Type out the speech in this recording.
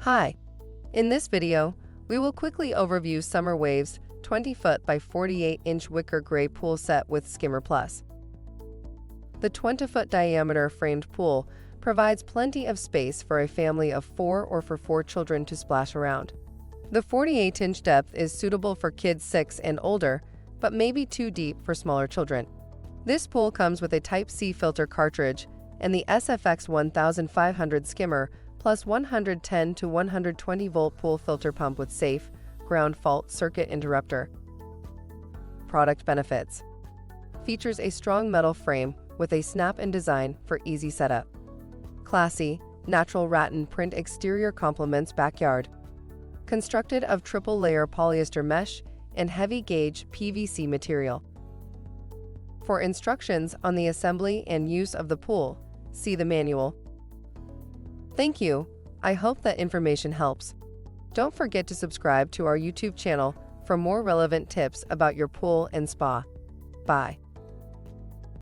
Hi! In this video, we will quickly overview Summer Wave's 20-foot by 48-inch wicker gray pool set with SkimmerPlus. The 20-foot diameter framed pool provides plenty of space for a family of 4 or for 4 children to splash around. The 48-inch depth is suitable for kids 6 and older, but may be too deep for smaller children. This pool comes with a Type-C filter cartridge and the SFX1500 SkimmerPlus 110 to 120 volt pool filter pump with safe, ground fault circuit interrupter. Product benefits: features a strong metal frame with a snap-in design for easy setup. Classy, natural rattan print exterior complements backyard. Constructed of triple-layer polyester mesh and heavy-gauge PVC material. For instructions on the assembly and use of the pool, see the manual. Thank you. I hope that information helps. Don't forget to subscribe to our YouTube channel for more relevant tips about your pool and spa. Bye.